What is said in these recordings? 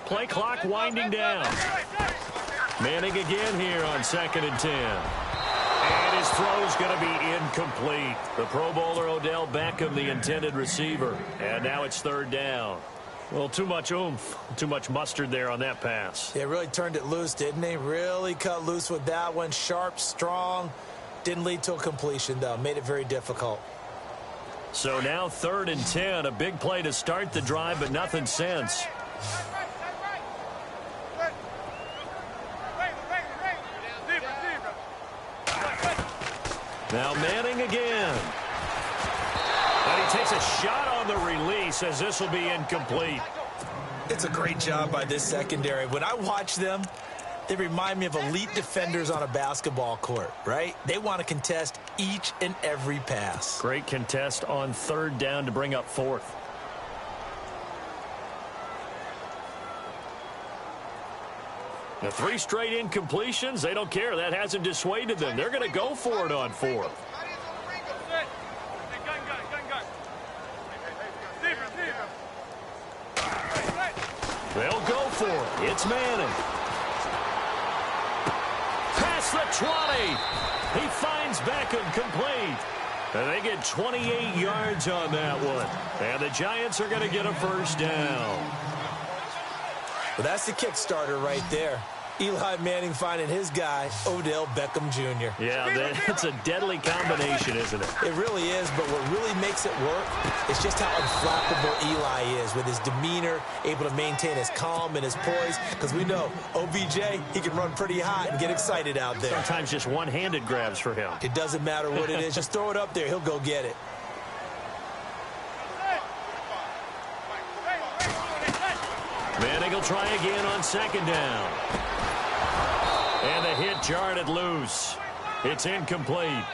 Play clock winding down. Manning again here on 2nd and 10. And his throw's going to be incomplete. The Pro Bowler Odell Beckham, the intended receiver. And now it's 3rd down. Well, too much oomph, too much mustard there on that pass. They really turned it loose, didn't they? Really cut loose with that one. Sharp, strong. Didn't lead to a completion, though. Made it very difficult. So now 3rd and 10. A big play to start the drive, but nothing since. Now Manning again. And he takes a shot on the release as this will be incomplete. It's a great job by this secondary. When I watch them, they remind me of elite defenders on a basketball court, right? They want to contest each and every pass. Great contest on 3rd down to bring up 4th. The 3 straight incompletions, they don't care. That hasn't dissuaded them. They're going to go for it on 4th. They'll go for it. It's Manning. Past the 20. He finds Beckham complete. And they get 28 yards on that one. And the Giants are going to get a 1st down. Well, that's the Kickstarter right there. Eli Manning finding his guy, Odell Beckham Jr. Yeah, that's a deadly combination, isn't it? It really is, but what really makes it work is just how unflappable Eli is with his demeanor, able to maintain his calm and his poise, because we know OBJ, he can run pretty hot and get excited out there. Sometimes just one-handed grabs for him. It doesn't matter what it is. Just throw it up there. He'll go get it. Manning will try again on 2nd down. And the hit jarred it loose. It's incomplete.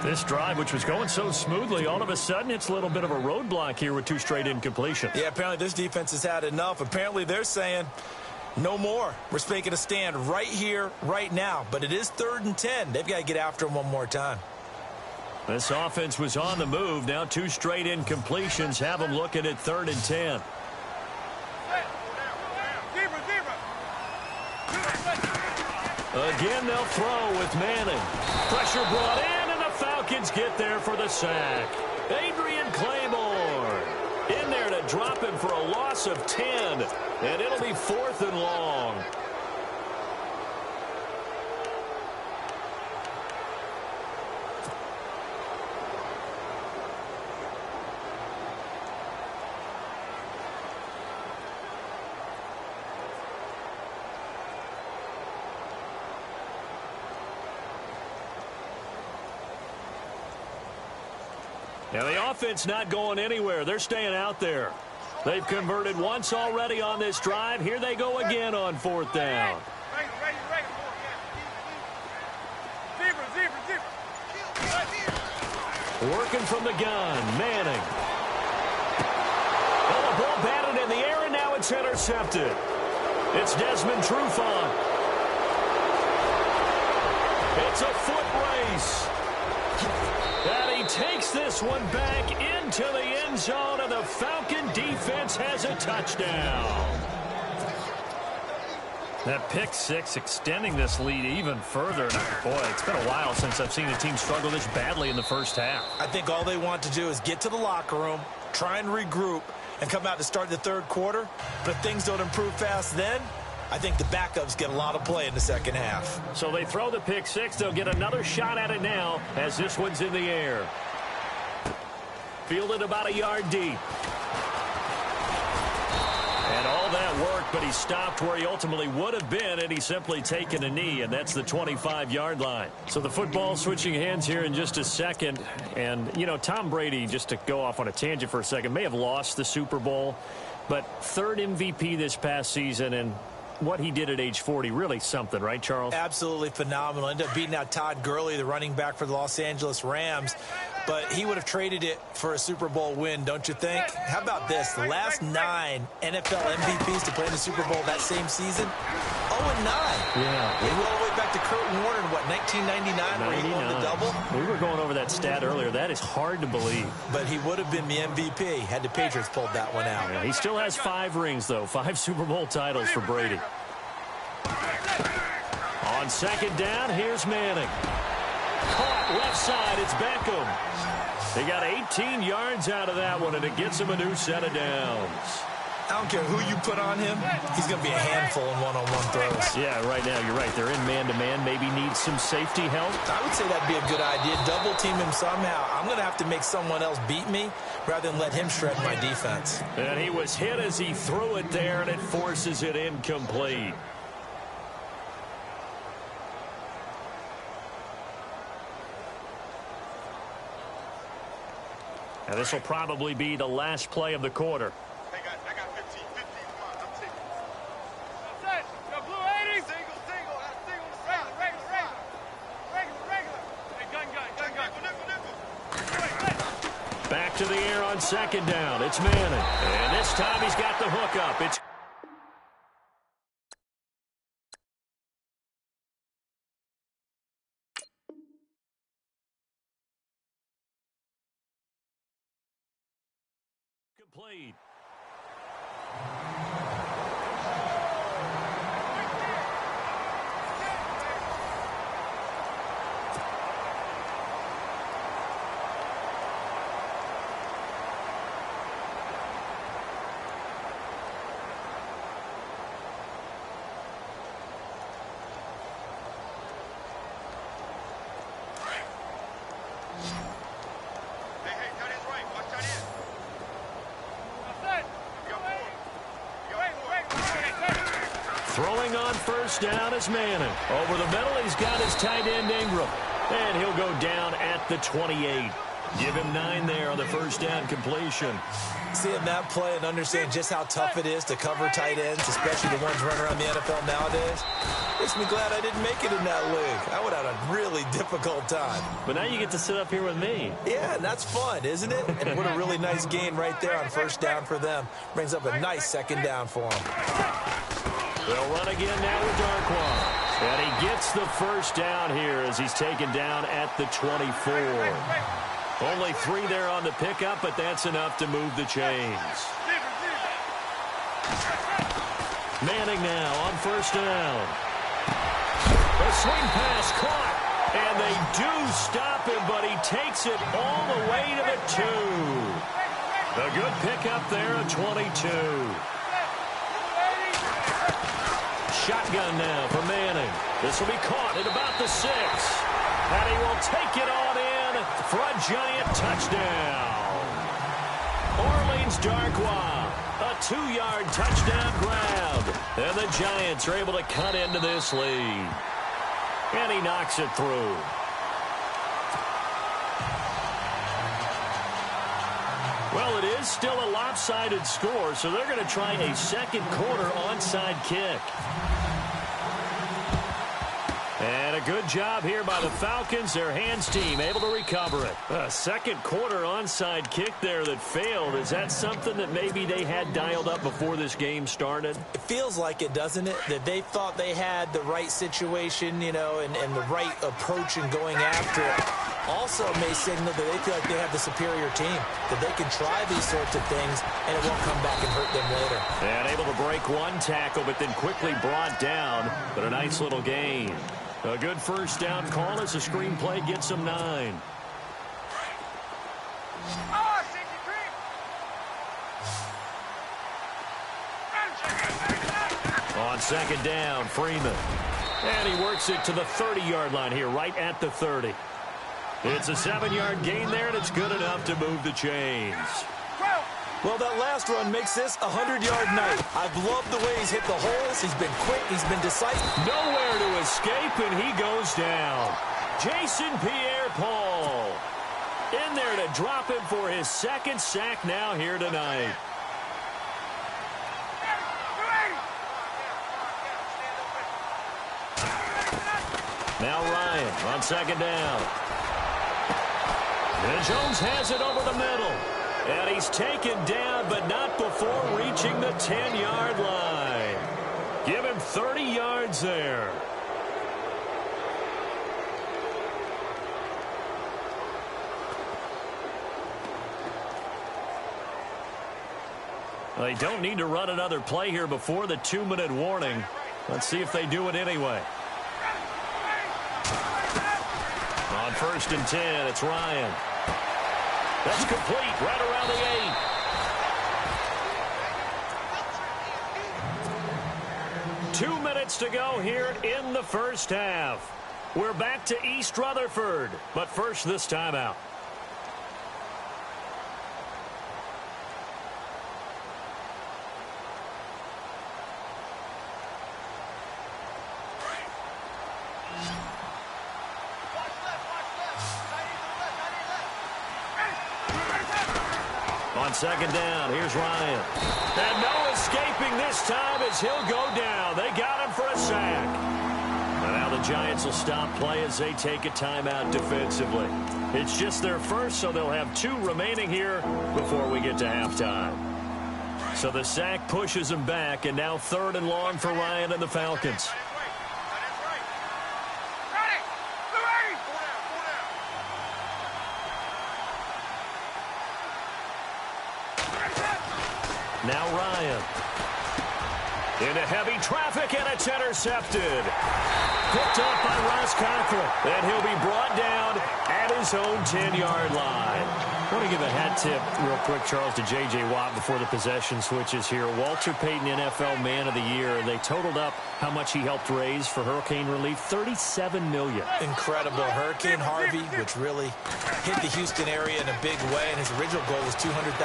This drive, which was going so smoothly, all of a sudden it's a little bit of a roadblock here with 2 straight incompletions. Yeah, apparently this defense has had enough. Apparently they're saying no more. We're making a stand right here, right now. But it is 3rd and 10. They've got to get after him one more time. This offense was on the move. Now 2 straight incompletions have them looking at 3rd and 10. Again, they'll throw with Manning. Pressure brought in, and the Falcons get there for the sack. Adrian Claymore in there to drop him for a loss of 10, and it'll be 4th and long. Now, the offense not going anywhere. They're staying out there. They've converted once already on this drive. Here they go again on 4th down. Working from the gun, Manning. Oh, the ball batted in the air, and now it's intercepted. It's Desmond Trufant. It's a foot race. And he takes this one back into the end zone, and the Falcon defense has a touchdown. That pick 6 extending this lead even further. Boy, it's been a while since I've seen a team struggle this badly in the first half. I think all they want to do is get to the locker room, try and regroup, and come out to start the 3rd quarter. But if things don't improve fast then, I think the backups get a lot of play in the second half. So they throw the pick 6. They'll get another shot at it now as this one's in the air. Fielded about a yard deep. And all that work, but he stopped where he ultimately would have been, and he's simply taken a knee, and that's the 25-yard line. So the football switching hands here in just a second. And, you know, Tom Brady, just to go off on a tangent for a second, may have lost the Super Bowl, but 3rd MVP this past season, and what he did at age 40, really something, right, Charles? Absolutely phenomenal. Ended up beating out Todd Gurley, the running back for the Los Angeles Rams. But he would have traded it for a Super Bowl win, don't you think? How about this? The last 9 NFL MVPs to play in the Super Bowl that same season, 0-9. Yeah. They go all the way back to Kurt Warner in, what, 1999 where he won the double? We were going over that stat earlier. That is hard to believe. But he would have been the MVP had the Patriots pulled that one out. Yeah, he still has 5 rings, though. 5 Super Bowl titles for Brady. On second down, here's Manning. Caught left side, it's Beckham. They got 18 yards out of that one, and it gets him a new set of downs. I don't care who you put on him, he's going to be a handful in one-on-one throws. Yeah, right now, you're right. They're in man-to-man, maybe need some safety help. I would say that'd be a good idea. Double team him somehow. I'm going to have to make someone else beat me rather than let him shred my defense. And he was hit as he threw it there, and it forces it incomplete. And this will probably be the last play of the quarter. I got 15. Come on, I'm taking it. That's it. Go blue 80. Single. Regular. Hey, gun. Nickel. Back to the air on second down. It's Manning. And this time he's got the hook up. It's complete. Throwing on first down is Manning. Over the middle, he's got his tight end Ingram. And he'll go down at the 28. Give him 9 there on the first down completion. Seeing that play and understand just how tough it is to cover tight ends, especially the ones running around the NFL nowadays, makes me glad I didn't make it in that league. I would have had a really difficult time. But now you get to sit up here with me. Yeah, and that's fun, isn't it? And what a really nice gain right there on first down for them. Brings up a nice second down for them. They'll run again now with Darkwan. And he gets the first down here as he's taken down at the 24. Only 3 there on the pickup, but that's enough to move the chains. Manning now on first down. The swing pass caught. And they do stop him, but he takes it all the way to the 2. A good pickup there at 22. Shotgun now for Manning. This will be caught at about the 6. And he will take it on in for a giant touchdown. Orleans Darkwa, a 2-yard touchdown grab. And the Giants are able to cut into this lead. And he knocks it through. Well, it is still a lopsided score, so they're going to try a second quarter onside kick. And a good job here by the Falcons, their hands team, able to recover it. A second quarter onside kick there that failed. Is that something that maybe they had dialed up before this game started? It feels like it, doesn't it? That they thought they had the right situation, and the right approach in going after it. Also may signal that they feel like they have the superior team, that they can try these sorts of things, and it won't come back and hurt them later. And able to break one tackle, but then quickly brought down. But a nice little gain. A good first down call as the screenplay gets him 9. On second down, Freeman. And he works it to the 30-yard line here, right at the 30. It's a 7-yard gain there, and it's good enough to move the chains. Well, that last run makes this a 100-yard night. I've loved the way he's hit the holes. He's been quick. He's been decisive. Nowhere to escape, and he goes down. Jason Pierre-Paul in there to drop him for his second sack now here tonight. Now Ryan on second down. And Jones has it over the middle. And he's taken down, but not before reaching the 10-yard line. Give him 30 yards there. They don't need to run another play here before the 2-minute warning. Let's see if they do it anyway. On 1st and 10, it's Ryan. That's complete right around the 8. 2 minutes to go here in the first half. We're back to East Rutherford, but first this timeout. On 2nd down, here's Ryan. And no escaping this time as he'll go down. They got him for a sack. And now the Giants will stop play as they take a timeout defensively. It's just their first, so they'll have 2 remaining here before we get to halftime. So the sack pushes him back, and now 3rd and long for Ryan and the Falcons. Now Ryan. Into heavy traffic, and it's intercepted. Picked up by Ross Coughlin. And he'll be brought down at his own 10-yard line. I want to give a hat tip real quick, Charles, to J.J. Watt before the possession switches here. Walter Payton, NFL Man of the Year. They totaled up how much he helped raise for hurricane relief, $37 million. Incredible. Hurricane Harvey, which really hit the Houston area in a big way, and his original goal was $200,000.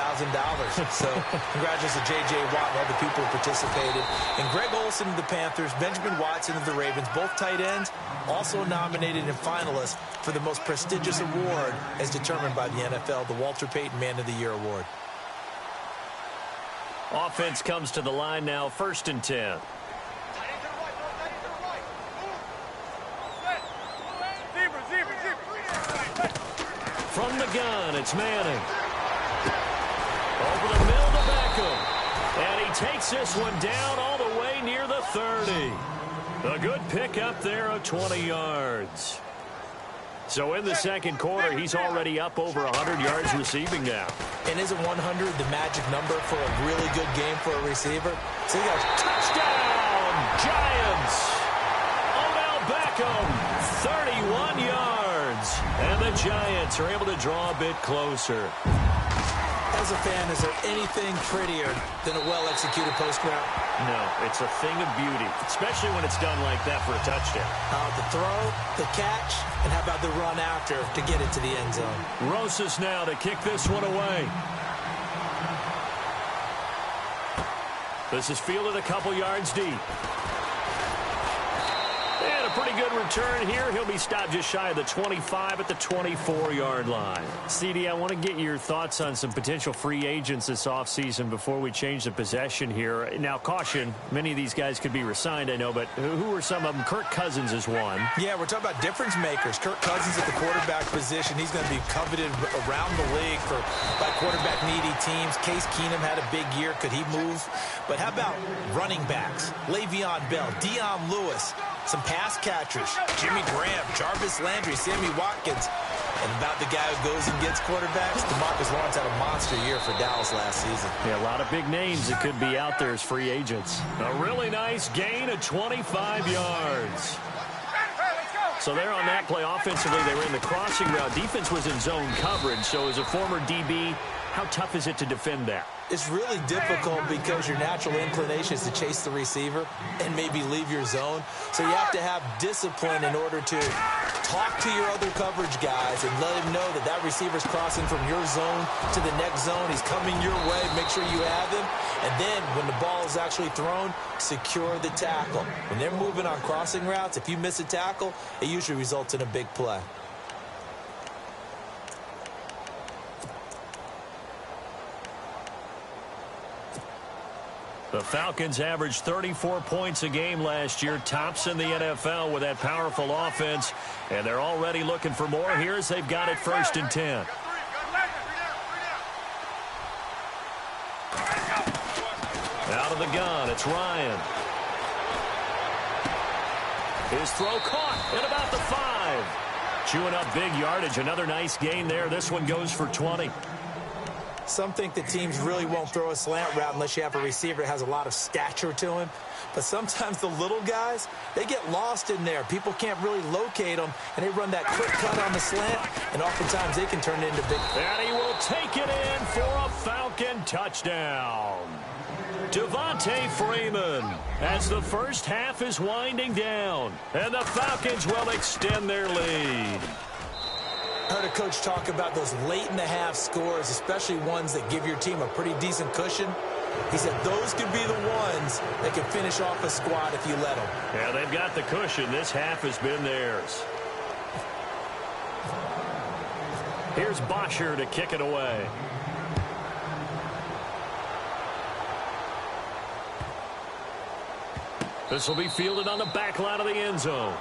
So congratulations to J.J. Watt and all the people who participated. And Greg Olsen of the Panthers, Benjamin Watson of the Ravens, both tight ends, also nominated and finalists for the most prestigious award as determined by the NFL, the Walter Payton Man of the Year Award. Offense comes to the line now, 1st and 10. From the gun, it's Manning. Over the middle to Beckham. And he takes this one down all the way near the 30. A good pick up there of 20 yards. So in the 2nd quarter, he's already up over 100 yards receiving now. And isn't 100 the magic number for a really good game for a receiver? So he goes, touchdown, Giants! Odell Beckham, 31 yards. And the Giants are able to draw a bit closer. As a fan, is there anything prettier than a well-executed post route? No, it's a thing of beauty, especially when it's done like that for a touchdown. The throw, the catch, and how about the run after to get it to the end zone? Rosas now to kick this one away. This is fielded a couple yards deep. And a pretty good return here. He'll be stopped just shy of the 25 at the 24-yard line. CD, I want to get your thoughts on some potential free agents this offseason before we change the possession here. Now, caution, many of these guys could be re-signed, I know, but who are some of them? Kirk Cousins is one. Yeah, we're talking about difference makers. Kirk Cousins at the quarterback position. He's going to be coveted around the league by quarterback-needy teams. Case Keenum had a big year. Could he move? But how about running backs? Le'Veon Bell, Dion Lewis, some pass catchers, Jimmy Graham, Jarvis Landry, Sammy Watkins. And about the guy who goes and gets quarterbacks, DeMarcus Lawrence had a monster year for Dallas last season. Yeah, a lot of big names that could be out there as free agents. A really nice gain of 25 yards. So there on that play, offensively, they were in the crossing route. Defense was in zone coverage, so as a former DB, how tough is it to defend that? It's really difficult because your natural inclination is to chase the receiver and maybe leave your zone. So you have to have discipline in order to talk to your other coverage guys and let him know that that receiver's crossing from your zone to the next zone. He's coming your way. Make sure you have him. And then when the ball is actually thrown, secure the tackle. When they're moving on crossing routes, if you miss a tackle, it usually results in a big play. The Falcons averaged 34 points a game last year, tops in the NFL with that powerful offense, and they're already looking for more here as they've got it 1st and 10. Out of the gun, it's Ryan. His throw caught at about the 5. Chewing up big yardage, another nice gain there. This one goes for 20. Some think that teams really won't throw a slant route unless you have a receiver that has a lot of stature to him. But sometimes the little guys, they get lost in there. People can't really locate them, and they run that quick cut on the slant, and oftentimes they can turn it into big. And he will take it in for a Falcon touchdown. Devontae Freeman as the first half is winding down, and the Falcons will extend their lead. I heard a coach talk about those late-in-the-half scores, especially ones that give your team a pretty decent cushion. He said those could be the ones that can finish off a squad if you let them. Yeah, they've got the cushion. This half has been theirs. Here's Bosher to kick it away. This will be fielded on the back line of the end zone.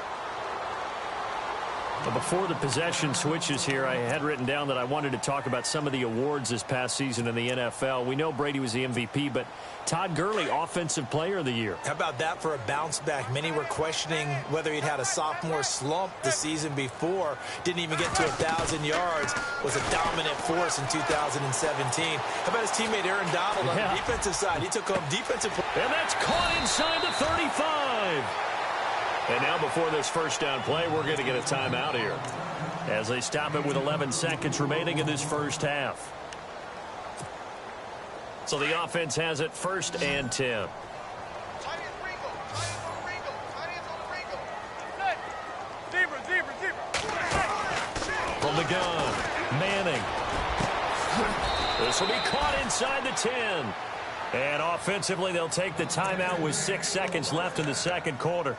But before the possession switches here, I had written down that I wanted to talk about some of the awards this past season in the NFL. We know Brady was the MVP, but Todd Gurley, Offensive Player of the Year. How about that for a bounce back? Many were questioning whether he'd had a sophomore slump the season before. Didn't even get to 1,000 yards. Was a dominant force in 2017. How about his teammate Aaron Donald on the defensive side? He took home defensive. And that's caught inside the 35. And now before this first down play, we're going to get a timeout here as they stop it with 11 seconds remaining in this first half. So the offense has it 1st and 10. From the gun, Manning. This will be caught inside the 10. And offensively, they'll take the timeout with 6 seconds left in the second quarter.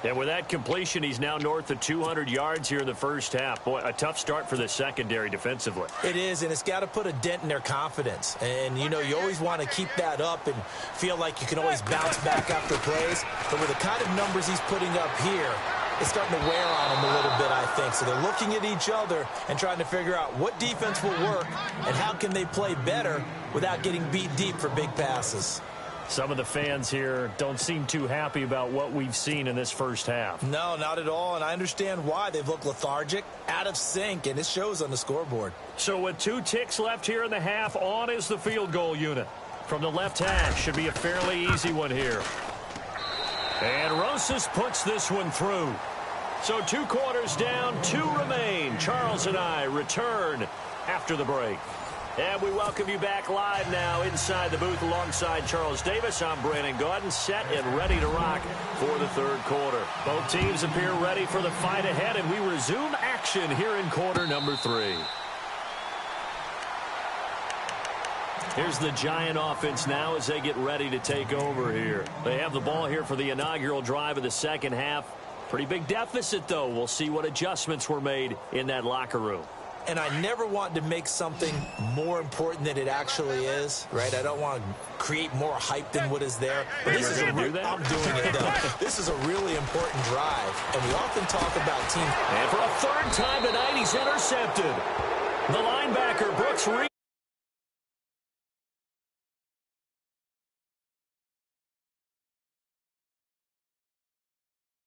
And with that completion, he's now north of 200 yards here in the first half. Boy, a tough start for the secondary defensively. It is, and it's got to put a dent in their confidence. And, you know, you always want to keep that up and feel like you can always bounce back after plays. But with the kind of numbers he's putting up here, it's starting to wear on them a little bit, I think. So they're looking at each other and trying to figure out what defense will work and how can they play better without getting beat deep for big passes. Some of the fans here don't seem too happy about what we've seen in this first half. No, not at all, and I understand why. They've looked lethargic, out of sync, and it shows on the scoreboard. So with 2 ticks left here in the half, on is the field goal unit. From the left hash, should be a fairly easy one here. And Rosas puts this one through. So 2 quarters down, 2 remain. Charles and I return after the break. And we welcome you back live now inside the booth alongside Charles Davis. I'm Brandon Gaudin, set and ready to rock for the third quarter. Both teams appear ready for the fight ahead, and we resume action here in quarter number 3. Here's the Giant offense now as they get ready to take over here. They have the ball here for the inaugural drive of the second half. Pretty big deficit, though. We'll see what adjustments were made in that locker room. And I never want to make something more important than it actually is, right? I don't want to create more hype than what is there. But this is I'm doing it, though. This is a really important drive, and we often talk about teams. And for a third time tonight, he's intercepted. The linebacker, Brooks Reed.